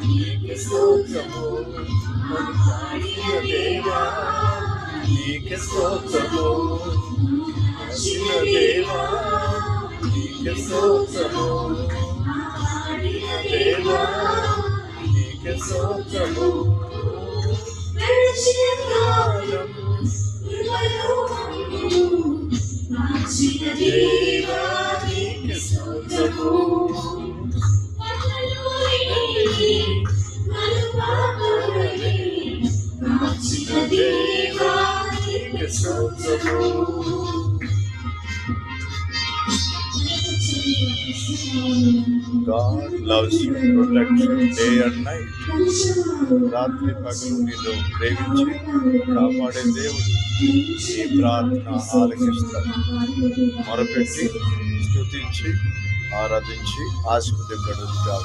నీకే స్తోత్రము, నన్ను కాచిన దేవా నీకే స్తోత్రము, కాచిన దేవా నీకే స్తోత్రము, దేవా నీకే స్తోత్రము. దేవా నీకే స్తోత్రము, దేవా నీకే స్తోత్రము. God loves you, protects you day and night. రాత్రి పగలు నిన్ను ప్రేమించి కాపాడే దేవుడు నీ ప్రార్థన ఆలకిస్తాడు. మొరపెట్టి స్తుతించి ఆరాధించి ఆశీర్వదించబడును గాక.